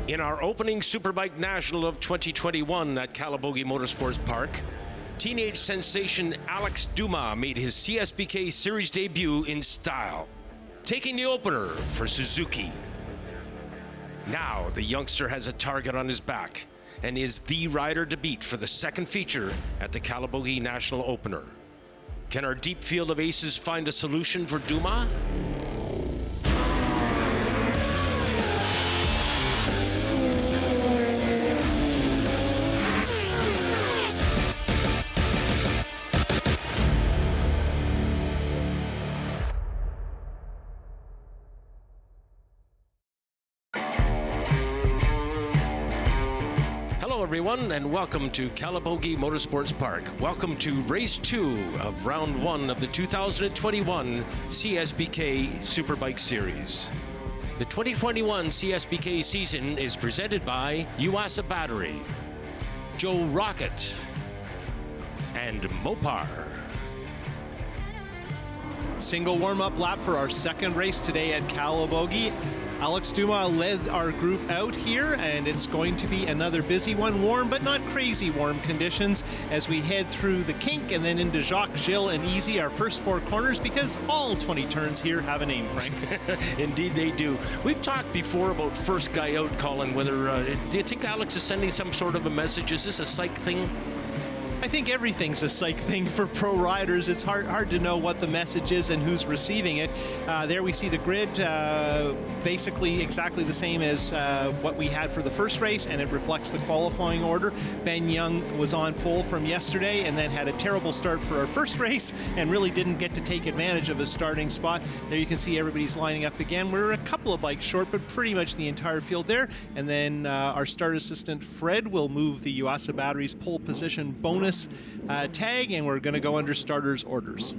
In our opening Superbike National of 2021 at Calabogie Motorsports Park, teenage sensation Alex Dumas made his CSBK Series debut in style, taking the opener for Suzuki. Now the youngster has a target on his back and is the rider to beat for the second feature at the Calabogie National Opener. Can our deep field of aces find a solution for Dumas? Hello everyone, and welcome to Calabogie Motorsports Park. Welcome to Race 2 of Round 1 of the 2021 CSBK Superbike Series. The 2021 CSBK season is presented by Yuasa Battery, Joe Rocket, and Mopar. Single warm-up lap for our second race today at Calabogie. Alex Dumas led our group out here, and it's going to be another busy one. Warm, but not crazy warm conditions as we head through the kink and then into Jacques, Gilles, and Easy, our first four corners, because all 20 turns here have a name, Frank. Indeed they do. We've talked before about first guy out, Colin, whether, do you think Alex is sending some sort of a message? Is this a psych thing? I think everything's a psych thing for pro riders. It's hard to know what the message is and who's receiving it. There we see the grid, basically exactly the same as what we had for the first race, and it reflects the qualifying order. Ben Young was on pole from yesterday and then had a terrible start for our first race and really didn't get to take advantage of his starting spot. There you can see everybody's lining up again. We're a couple of bikes short, but pretty much the entire field there. And then our start assistant Fred will move the Yuasa Battery's pole position bonus tag, and we're going to go under starters orders.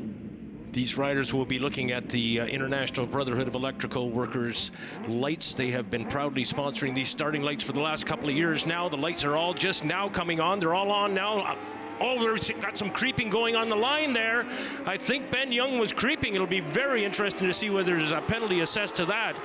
These riders will be looking at the International Brotherhood of Electrical Workers lights. They have been proudly sponsoring these starting lights for the last couple of years now. The lights are all just now coming on. They're all on now. Oh, there's got some creeping going on the line there. I think Ben Young was creeping. It'll be very interesting to see whether there's a penalty assessed to that,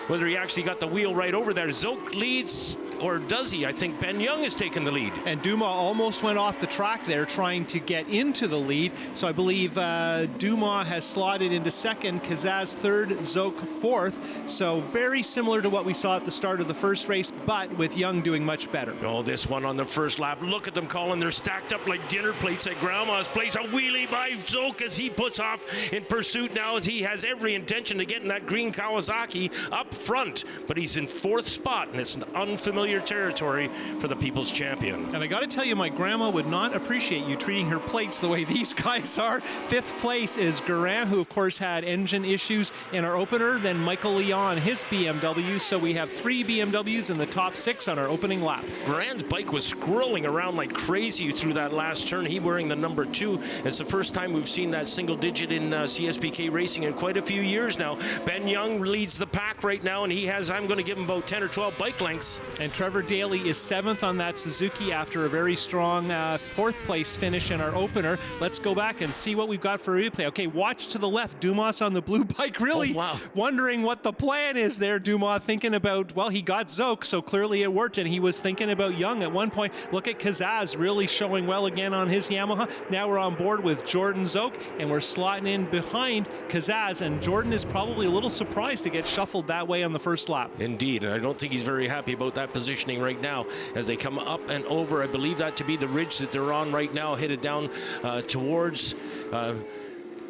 whether he actually got the wheel right over there. Szoke leads, or does he? I think Ben Young is taking the lead. And Dumas almost went off the track there trying to get into the lead. So I believe Dumas has slotted into second, Kazaz third, Szoke fourth. So very similar to what we saw at the start of the first race, but with Young doing much better. Oh, this one on the first lap. Look at them, Colin. They're stacked up like dinner plates at Grandma's place. A wheelie by Szoke as he puts off in pursuit now, as he has every intention of getting that green Kawasaki up front. But he's in fourth spot, and it's an unfamiliar territory for the People's Champion. And I got to tell you, my grandma would not appreciate you treating her plates the way these guys are. Fifth place is Guerin, who of course had engine issues in our opener. Then Michael Leon, his BMW. So we have three BMWs in the top six on our opening lap. Guerin's bike was squirreling around like crazy through that last turn. He wearing the number 2. It's the first time we've seen that single digit in CSBK racing in quite a few years now. Ben Young leads the pack right now, and he has, I'm going to give him about 10 or 12 bike lengths. And Trevor Daly is seventh on that Suzuki after a very strong fourth place finish in our opener. Let's go back and see what we've got for a replay. Okay, watch to the left. Dumas on the blue bike, really wondering what the plan is there. Dumas thinking about, well, he got Szoke, so clearly it worked, and he was thinking about Young at one point. Look at Kazaz really showing well again on his Yamaha. Now we're on board with Jordan Szoke, and we're slotting in behind Kazaz, and Jordan is probably a little surprised to get shuffled that way on the first lap. Indeed, and I don't think he's very happy about that positioning right now as they come up and over. I believe that to be the ridge that they're on right now, headed down towards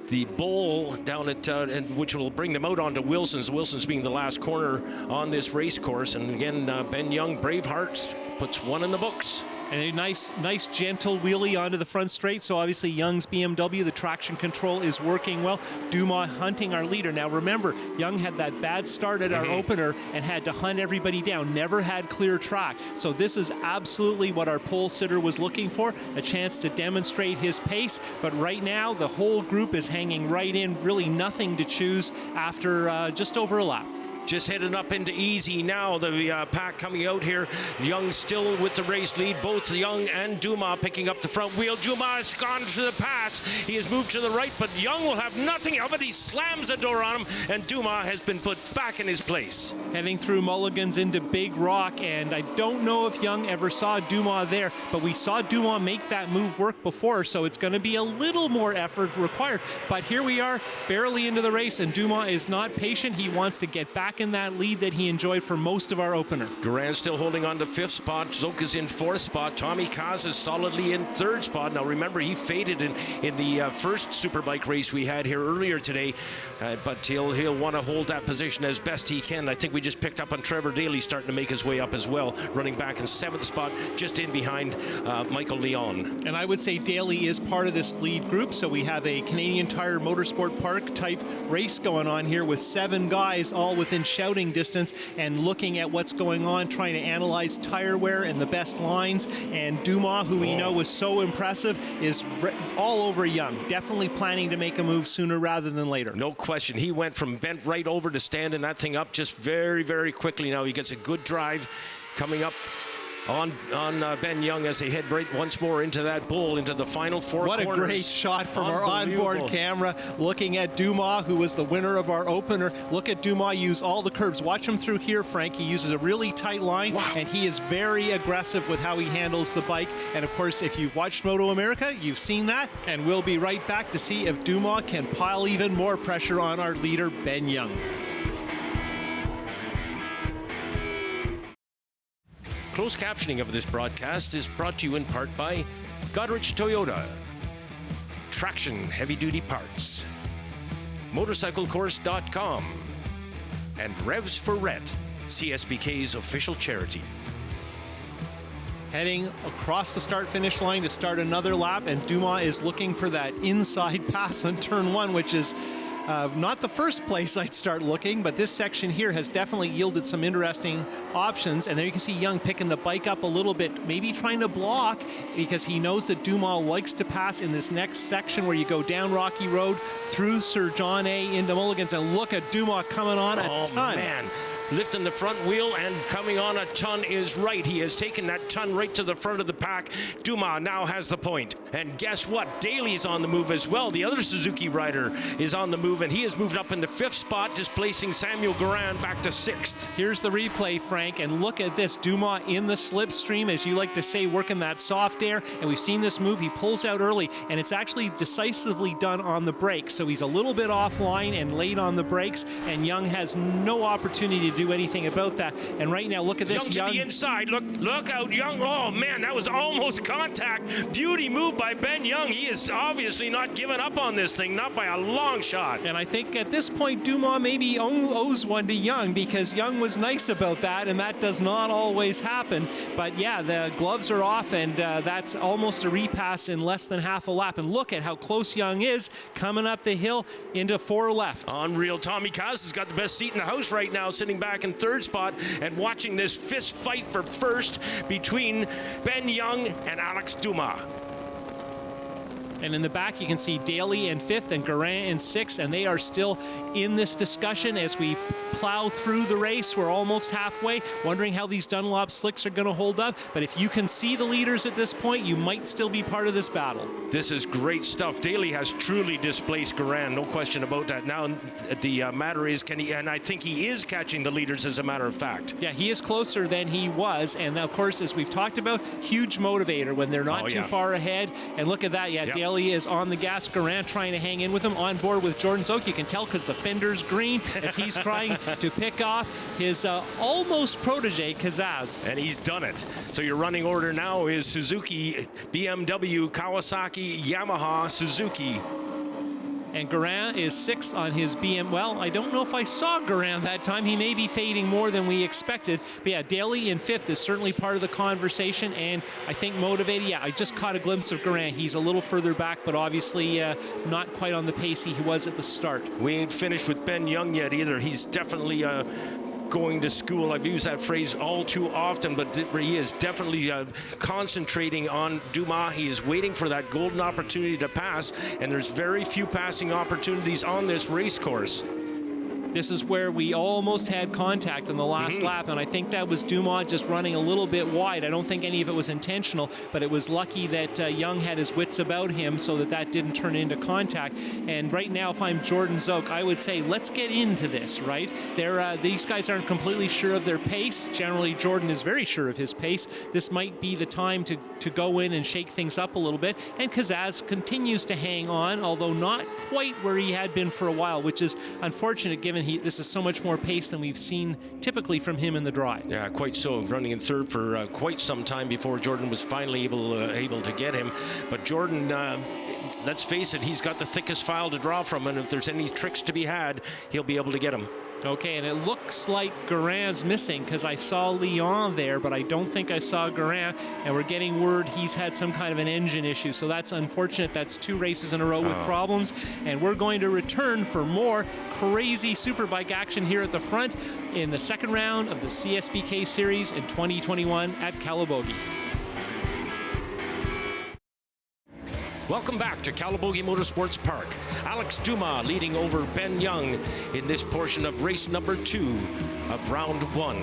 the bowl down at, and which will bring them out onto Wilson's. Wilson's being the last corner on this race course. And again, Ben Young, Braveheart, puts one in the books. And a nice gentle wheelie onto the front straight. So obviously Young's BMW, the traction control is working well. Dumas hunting our leader. Now remember, Young had that bad start at our opener and had to hunt everybody down. Never had clear track. So this is absolutely what our pole sitter was looking for, a chance to demonstrate his pace. But right now, the whole group is hanging right in. Really nothing to choose after just over a lap. Just heading up into easy now. The pack coming out here. Young still with the race lead. Both Young and Dumas picking up the front wheel. Dumas has gone to the pass. He has moved to the right, but Young will have nothing of it. He slams the door on him, and Dumas has been put back in his place. Heading through Mulligans into Big Rock, and I don't know if Young ever saw Dumas there, but we saw Dumas make that move work before, so it's going to be a little more effort required. But here we are, barely into the race, and Dumas is not patient. He wants to get back in that lead that he enjoyed for most of our opener. Garand still holding on to 5th spot. Szoke is in 4th spot. Tommy Kaz is solidly in 3rd spot. Now remember, he faded in the first Superbike race we had here earlier today, but he'll want to hold that position as best he can. I think we just picked up on Trevor Daly starting to make his way up as well, running back in 7th spot, just in behind Michael Leon. And I would say Daly is part of this lead group, so we have a Canadian Tire Motorsport Park type race going on here with 7 guys all within shouting distance and looking at what's going on, trying to analyze tire wear and the best lines. And Dumas, who we know was so impressive, is all over Young. Definitely planning to make a move sooner rather than later. No question. He went from bent right over to standing that thing up just very, very quickly. Now he gets a good drive coming up on Ben Young as they head right once more into that bull, into the final 4 corners. What a great shot from our onboard camera, looking at Dumas, who was the winner of our opener. Look at Dumas use all the curves. Watch him through here, Frank. He uses a really tight line, and he is very aggressive with how he handles the bike. And of course, if you've watched Moto America, you've seen that. And we'll be right back to see if Dumas can pile even more pressure on our leader, Ben Young. Closed captioning of this broadcast is brought to you in part by Godrich Toyota, Traction Heavy Duty Parts, MotorcycleCourse.com, and Revs for Rent, CSBK's official charity. Heading across the start-finish line to start another lap, and Dumas is looking for that inside pass on turn 1, which is not the first place I'd start looking, but this section here has definitely yielded some interesting options. And there you can see Young picking the bike up a little bit, maybe trying to block, because he knows that Dumas likes to pass in this next section where you go down Rocky Road through Sir John A into Mulligans. And look at Dumas coming on a ton. Man. Lifting the front wheel and coming on a ton is right. He has taken that ton right to the front of the pack. Dumas now has the point. And guess what? Daly's on the move as well. The other Suzuki rider is on the move, and he has moved up in the 5th spot, displacing Samuel Garand back to 6th. Here's the replay, Frank, and look at this. Dumas in the slipstream, as you like to say, working that soft air. And we've seen this move. He pulls out early, and it's actually decisively done on the brakes. So he's a little bit offline and late on the brakes, and Young has no opportunity to do anything about that. And right now, look at this. Young to the inside. Look out, Young. Oh, man, that was almost contact. Beauty move by Ben Young. He is obviously not giving up on this thing, not by a long shot. And I think at this point, Dumas maybe owes one to Young, because Young was nice about that, and that does not always happen. But yeah, the gloves are off, and that's almost a repass in less than half a lap. And look at how close Young is coming up the hill into 4 left. Unreal. Tommy Kaz has got the best seat in the house right now, sitting back in 3rd spot and watching this fist fight for 1st between Ben Young and Alex Dumas. And in the back, you can see Daly in 5th and Garand in 6th, and they are still in this discussion as we plow through the race. We're almost halfway, wondering how these Dunlop slicks are going to hold up. But if you can see the leaders at this point, you might still be part of this battle. This is great stuff. Daly has truly displaced Garand, no question about that. Now the matter is, can he? And I think he is catching the leaders, as a matter of fact. Yeah, he is closer than he was, and of course, as we've talked about, huge motivator when they're not too far ahead. And look at that, Daly is on the gas. Garand trying to hang in with him, on board with Jordan Szoke. You can tell because the fender's green as he's trying to pick off his almost protege, Kazaz. And he's done it. So your running order now is Suzuki, BMW, Kawasaki, Yamaha, Suzuki. And Garand is 6th on his BM. Well, I don't know if I saw Garand that time. He may be fading more than we expected. But yeah, Daly in 5th is certainly part of the conversation, and I think motivated. Yeah, I just caught a glimpse of Garand. He's a little further back, but obviously not quite on the pace he was at the start. We ain't finished with Ben Young yet either. He's definitely going to school. I've used that phrase all too often, but he is definitely concentrating on Dumas. He is waiting for that golden opportunity to pass, and there's very few passing opportunities on this race course. This is where we almost had contact in the last lap, and I think that was Dumas just running a little bit wide. I don't think any of it was intentional, but it was lucky that Young had his wits about him so that didn't turn into contact. And right now, if I'm Jordan Szoke, I would say let's get into this, right? These guys aren't completely sure of their pace. Generally, Jordan is very sure of his pace. This might be the time to go in and shake things up a little bit. And Kazaz continues to hang on, although not quite where he had been for a while, which is unfortunate given this is so much more pace than we've seen typically from him in the dry. Yeah, quite so. Running in third for quite some time before Jordan was finally able to get him. But Jordan, let's face it, he's got the thickest file to draw from, and if there's any tricks to be had, he'll be able to get him. Okay, and it looks like Guerin's missing because I saw Leon there, but I don't think I saw Guerin, and we're getting word he's had some kind of an engine issue, so that's unfortunate. That's 2 races in a row with problems, and we're going to return for more crazy Superbike action here at the front in the second round of the CSBK Series in 2021 at Calabogie. Welcome back to Calabogie Motorsports Park. Alex Dumas leading over Ben Young in this portion of race number 2 of round 1.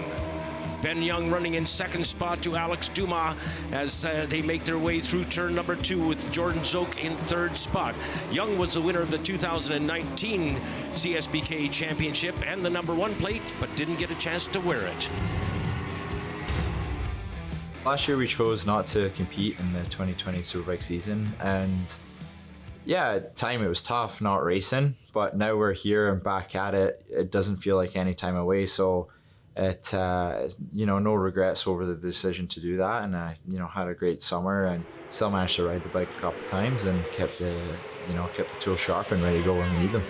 Ben Young running in second spot to Alex Dumas as they make their way through turn number 2 with Jordan Szoke in third spot. Young was the winner of the 2019 CSBK Championship and the number 1 plate, but didn't get a chance to wear it. Last year we chose not to compete in the 2020 Superbike season, and yeah, at the time it was tough not racing, but now we're here and back at it. It doesn't feel like any time away, so it no regrets over the decision to do that. And I had a great summer and still managed to ride the bike a couple of times and kept the tools sharp and ready to go when we need them.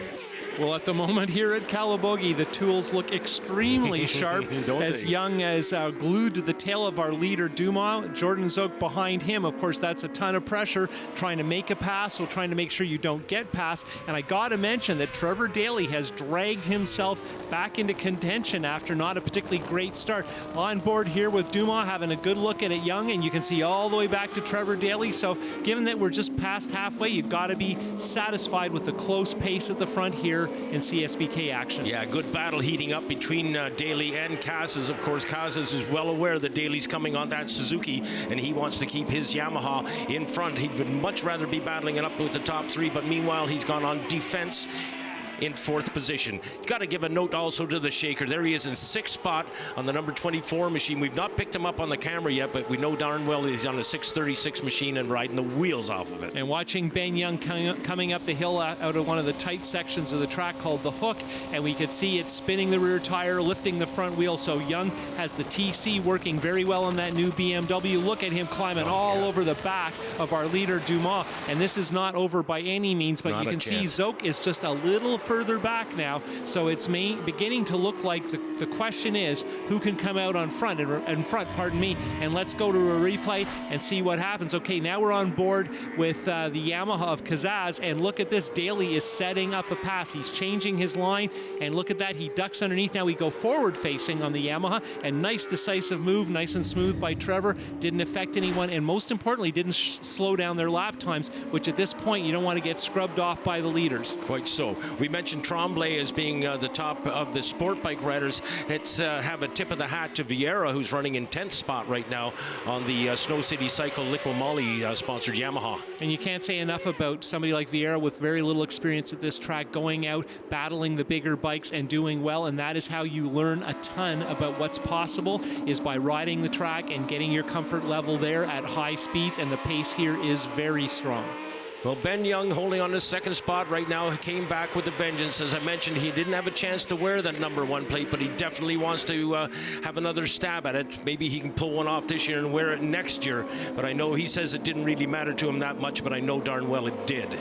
Well, at the moment here at Calabogie, the tools look extremely sharp. As Young as glued to the tail of our leader, Dumas. Jordan Szoke behind him. Of course, that's a ton of pressure trying to make a pass, or trying to make sure you don't get past. And I got to mention that Trevor Daley has dragged himself back into contention after not a particularly great start. On board here with Dumas, having a good look at it, Young, and you can see all the way back to Trevor Daley. So given that we're just past halfway, you've got to be satisfied with the close pace at the front here in CSBK action. Yeah, good battle heating up between Daley and Casas. Of course, Casas is well aware that Daley's coming on that Suzuki, and he wants to keep his Yamaha in front. He would much rather be battling it up with the top 3, but meanwhile, he's gone on defense in 4th position. You've got to give a note also to the Shaker. There he is in 6th spot on the number 24 machine. We've not picked him up on the camera yet, but we know darn well he's on a 636 machine and riding the wheels off of it. And watching Ben Young coming up the hill out of one of the tight sections of the track called the Hook, and we could see it spinning the rear tire, lifting the front wheel. So Young has the TC working very well on that new BMW. Look at him climbing all over the back of our leader Dumas, and this is not over by any means, but you can see Szoke is just a little further back now, so it's beginning to look like the question is who can come out on front, and let's go to a replay and see what happens. Okay, now we're on board with the Yamaha of Kazaz, and look at this. Daley is setting up a pass. He's changing his line, and look at that. He ducks underneath. Now we go forward facing on the Yamaha, and nice decisive move, nice and smooth by Trevor. Didn't affect anyone, and most importantly, didn't slow down their lap times, which at this point you don't want to get scrubbed off by the leaders. Quite so. We mentioned Tremblay as being the top of the sport bike riders. Let's have a tip of the hat to Vieira, who's running in 10th spot right now on the Snow City Cycle Liqui Moly sponsored Yamaha. And you can't say enough about somebody like Vieira with very little experience at this track, going out, battling the bigger bikes and doing well, and that is how you learn a ton about what's possible, is by riding the track and getting your comfort level there at high speeds, and the pace here is very strong. Well, Ben Young holding on to 2nd spot right now. He came back with a vengeance. As I mentioned, he didn't have a chance to wear that number 1 plate, but he definitely wants to have another stab at it. Maybe he can pull one off this year and wear it next year. But I know he says it didn't really matter to him that much, but I know darn well it did.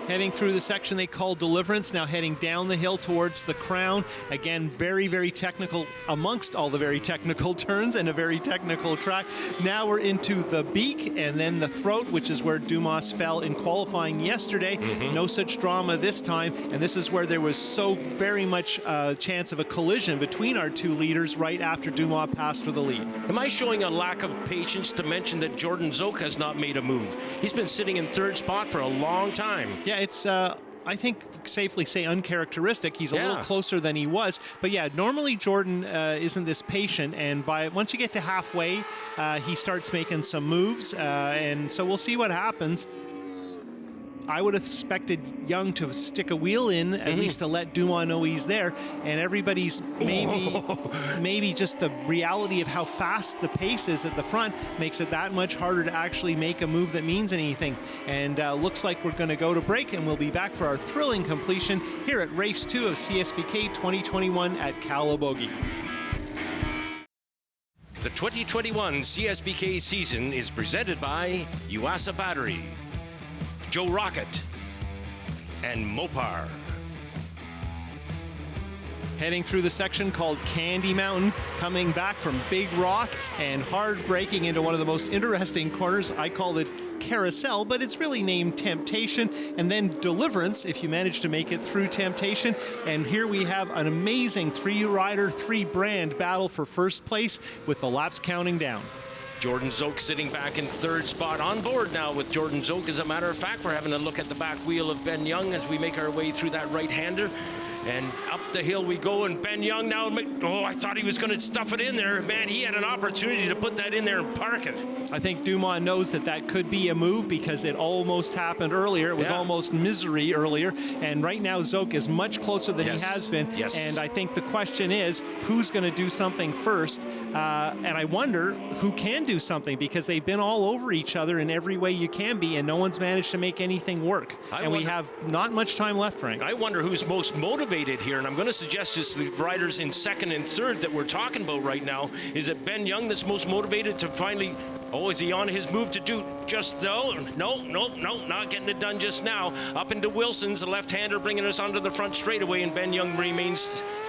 Heading through the section they call Deliverance, now heading down the hill towards the Crown. Again, very, very technical amongst all the very technical turns and a very technical track. Now we're into the Beak and then the Throat, which is where Dumas fell in qualifying yesterday. No such drama this time, and this is where there was so very much chance of a collision between our 2 leaders right after Dumas passed for the lead. Am I showing a lack of patience to mention that Jordan Szoke has not made a move? He's been sitting in 3rd spot for a long time. Yeah, it's I think, safely say uncharacteristic. He's a Yeah. little closer than he was. But yeah, normally Jordan isn't this patient, and once you get to halfway, he starts making some moves, and so we'll see what happens. I would have expected Young to stick a wheel in, at least to let Dumas know he's there, and everybody's maybe just the reality of how fast the pace is at the front makes it that much harder to actually make a move that means anything. And looks like we're going to go to break, and we'll be back for our thrilling completion here at Race 2 of CSBK 2021 at Calabogie. The 2021 CSBK season is presented by Yuasa Battery, Joe Rocket, and Mopar. Heading through the section called Candy Mountain, coming back from Big Rock and hard braking into one of the most interesting corners. I call it Carousel, but it's really named Temptation, and then Deliverance if you manage to make it through Temptation. And here we have an amazing 3-rider, 3-brand battle for first place with the laps counting down. Jordan Szoke sitting back in third spot. On board now with Jordan Szoke. As a matter of fact, we're having a look at the back wheel of Ben Young as we make our way through that right-hander. And up the hill we go, and Ben Young now, I thought he was going to stuff it in there. Man, he had an opportunity to put that in there and park it. I think Dumas knows that could be a move because it almost happened earlier. It was almost misery earlier. And right now, Szoke is much closer than he has been. Yes. And I think the question is, who's going to do something first? And I wonder who can do something, because they've been all over each other in every way you can be, and no one's managed to make anything work. We have not much time left, Frank. I wonder who's most motivated here, and I'm going to suggest it's the riders in second and third that we're talking about right now. Is it Ben Young that's most motivated to finally, is he on his move to do just no, not getting it done just now. Up into Wilson's, the left-hander bringing us onto the front straightaway, and Ben Young remains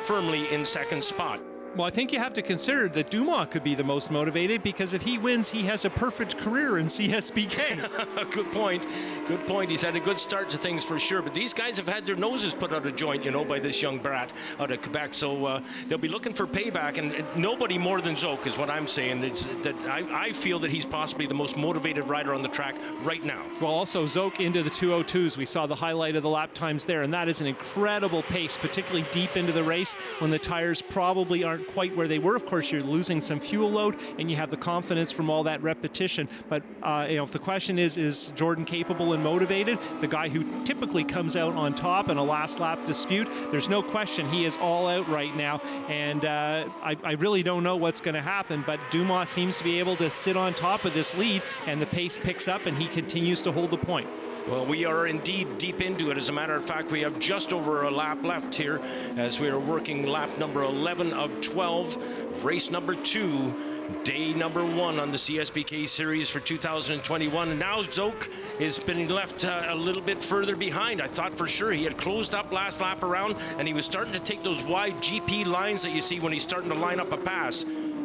firmly in second spot. Well, I think you have to consider that Dumas could be the most motivated, because if he wins, he has a perfect career in CSBK. Good point. Good point. He's had a good start to things for sure. But these guys have had their noses put out of joint, by this young brat out of Quebec. So they'll be looking for payback. And nobody more than Szoke is what I'm saying. It's that I feel that he's possibly the most motivated rider on the track right now. Well, also Szoke into the 2:02s. We saw the highlight of the lap times there. And that is an incredible pace, particularly deep into the race when the tires probably aren't quite where they were. Of course, you're losing some fuel load, and you have the confidence from all that repetition. But if the question is Jordan capable and motivated? The guy who typically comes out on top in a last lap dispute, there's no question he is all out right now. And I really don't know what's going to happen, but Dumas seems to be able to sit on top of this lead, and the pace picks up, and he continues to hold the point. Well, we are indeed deep into it. As a matter of fact, we have just over a lap left here as we are working lap number 11 of 12, race number 2, day number 1 on the CSBK series for 2021. And now Szoke has been left a little bit further behind. I thought for sure he had closed up last lap around, and he was starting to take those wide GP lines that you see when he's starting to line up a pass.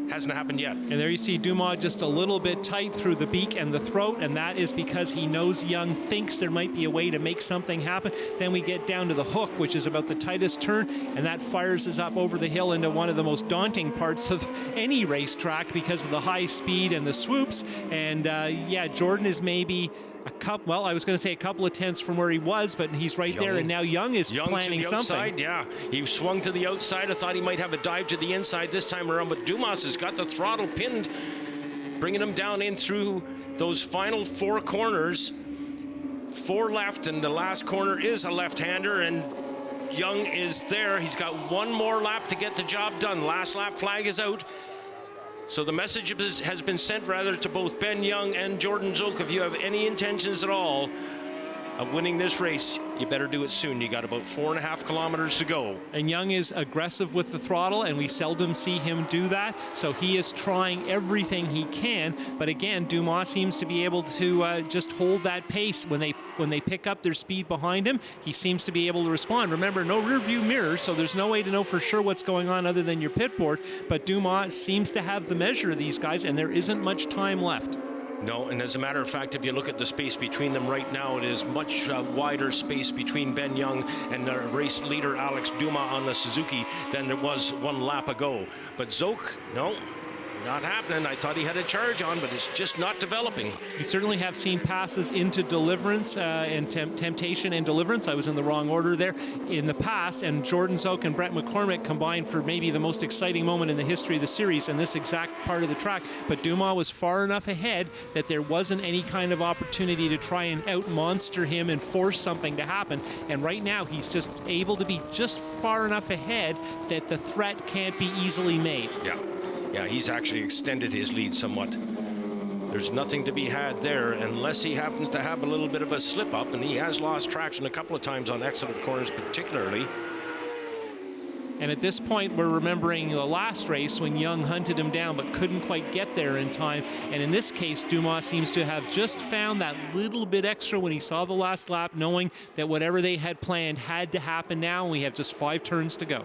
Hasn't happened yet. And there you see Dumas just a little bit tight through the beak and the throat, and that is because he knows Young thinks there might be a way to make something happen. Then we get down to the hook, which is about the tightest turn, and that fires us up over the hill into one of the most daunting parts of any racetrack because of the high speed and the swoops. And Jordan is maybe I was going to say a couple of tenths from where he was, but he's right there, and now Young is planning to the something. Outside, yeah, he swung to the outside. I thought he might have a dive to the inside this time around, but Dumas has got the throttle pinned, bringing him down in through those final 4 corners. 4 left, and the last corner is a left-hander, and Young is there. He's got 1 more lap to get the job done. Last lap flag is out. So the message has been sent rather to both Ben Young and Jordan Szoke. If you have any intentions at all of winning this race, you better do it soon. You got about 4.5 kilometers to go. And Young is aggressive with the throttle, and we seldom see him do that. So he is trying everything he can. But again, Dumas seems to be able to just hold that pace when they pick up their speed behind him. He seems to be able to respond. Remember, no rear view mirrors, so there's no way to know for sure what's going on other than your pit board. But Dumas seems to have the measure of these guys, and there isn't much time left. No, and as a matter of fact, if you look at the space between them right now, it is much wider space between Ben Young and the race leader Alex Dumas on the Suzuki than there was 1 lap ago. But Szoke, no, Not happening. I thought he had a charge on, but it's just not developing. We certainly have seen passes into deliverance and temptation and deliverance. I was in the wrong order there in the past, and Jordan Szoke and Brett McCormick combined for maybe the most exciting moment in the history of the series in this exact part of the track. But Dumas was far enough ahead that there wasn't any kind of opportunity to try and out-monster him and force something to happen. And right now, he's just able to be just far enough ahead that the threat can't be easily made. Yeah, he's actually extended his lead somewhat. There's nothing to be had there unless he happens to have a little bit of a slip up, and he has lost traction a couple of times on exit of corners particularly. And at this point, we're remembering the last race when Young hunted him down but couldn't quite get there in time. And in this case, Dumas seems to have just found that little bit extra when he saw the last lap, knowing that whatever they had planned had to happen now, and we have just 5 turns to go.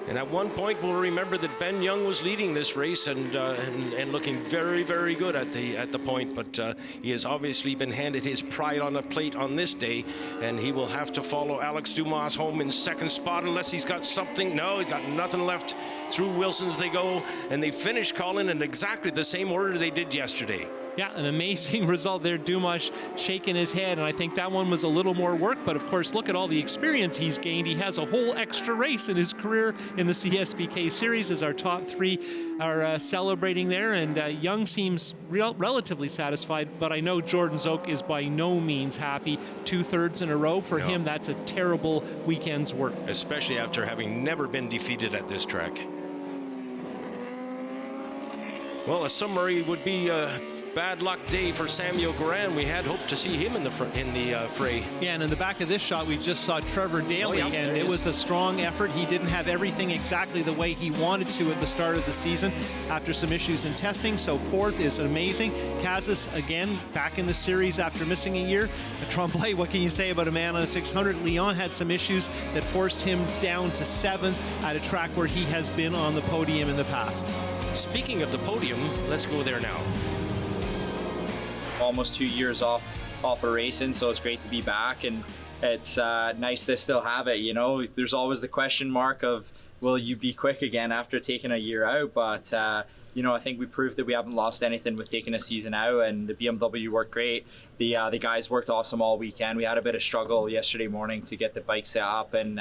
And at one point, we'll remember that Ben Young was leading this race and looking very, very good at the point. But he has obviously been handed his pride on a plate on this day, and he will have to follow Alex Dumas home in second spot unless he's got something. No, he's got nothing left. Through Wilson's they go, and they finish, Colin, in exactly the same order they did yesterday. Yeah, an amazing result there. Dumas shaking his head, and I think that one was a little more work, but of course, look at all the experience he's gained. He has a whole extra race in his career in the CSBK series as our top 3 are celebrating there, and Young seems relatively satisfied, but I know Jordan Szoke is by no means happy. 2/3 in a row for him, that's a terrible weekend's work. Especially after having never been defeated at this track. Well, a summary would be a bad luck day for Samuel Goran. We had hoped to see him in the fray. Yeah, and in the back of this shot, we just saw Trevor Daley, and it was a strong effort. He didn't have everything exactly the way he wanted to at the start of the season after some issues in testing, so 4th is amazing. Kazis, again, back in the series after missing a year. Tremblay, what can you say about a man on a 600? Leon had some issues that forced him down to 7th at a track where he has been on the podium in the past. Speaking of the podium, let's go there now. Almost 2 years off of racing, so it's great to be back, and it's nice to still have it. You know, there's always the question mark of, will you be quick again after taking a year out? But you know, I think we proved that we haven't lost anything with taking a season out, and the BMW worked great. The guys worked awesome all weekend. We had a bit of struggle yesterday morning to get the bike set up, and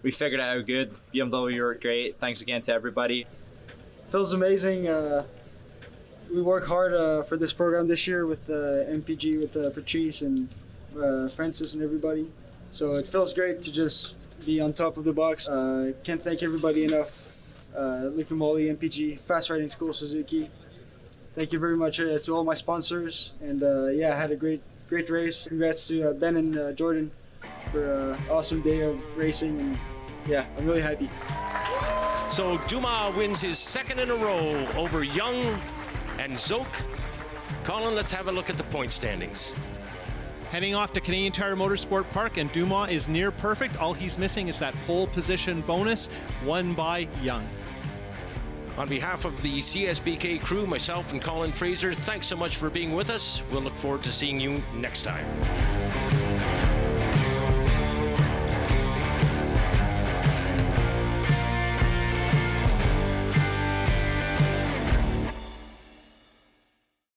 we figured out good. BMW worked great. Thanks again to everybody. Feels amazing. We work hard for this program this year with the MPG, with Patrice and Francis and everybody. So it feels great to just be on top of the box. Can't thank everybody enough. Liquid Moly, MPG, Fast Riding School, Suzuki. Thank you very much to all my sponsors. And yeah, I had a great race. Congrats to Ben and Jordan for an awesome day of racing. And yeah, I'm really happy. So Dumas wins his 2nd in a row over Young and Szoke. Colin, let's have a look at the point standings. Heading off to Canadian Tire Motorsport Park, and Dumas is near perfect. All he's missing is that pole position bonus won by Young. On behalf of the CSBK crew, myself and Colin Fraser, thanks so much for being with us. We'll look forward to seeing you next time.